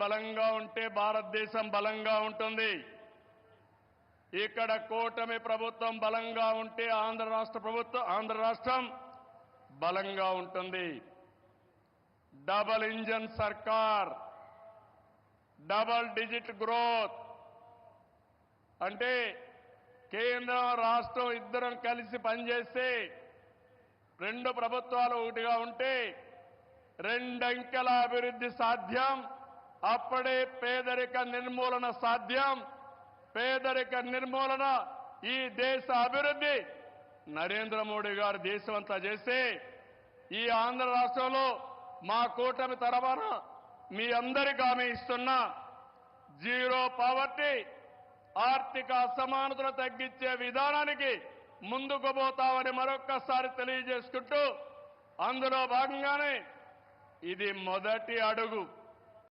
బలంగా ఉంటే భారతదేశం బలంగా ఉంటుంది. ఇక్కడ కూటమి ప్రభుత్వం బలంగా ఉంటే ఆంధ్ర రాష్ట్రం బలంగా ఉంటుంది. డబల్ ఇంజన్ సర్కార్, డబల్ డిజిట్ గ్రోత్ అంటే కేంద్రం రాష్ట్రం ఇద్దరం కలిసి పనిచేస్తే, రెండు ప్రభుత్వాలు ఒకటిగా ఉంటే రెండంకెల అభివృద్ధి సాధ్యం. అప్పుడే పేదరిక నిర్మూలన సాధ్యం. పేదరిక నిర్మూలన, ఈ దేశ అభివృద్ధి నరేంద్ర మోడీ గారు దేశమంతా చేస్తే, ఈ ఆంధ్ర రాష్ట్రంలో మా కూటమి తరఫున మీ అందరికీ హామీ ఇస్తున్నా, జీరో పావర్టీ, ఆర్థిక అసమానతలు తగ్గించే విధానానికి ముందుకు పోతామని మరొక్కసారి తెలియజేసుకుంటూ, అందులో భాగంగానే ఇది మొదటి అడుగు.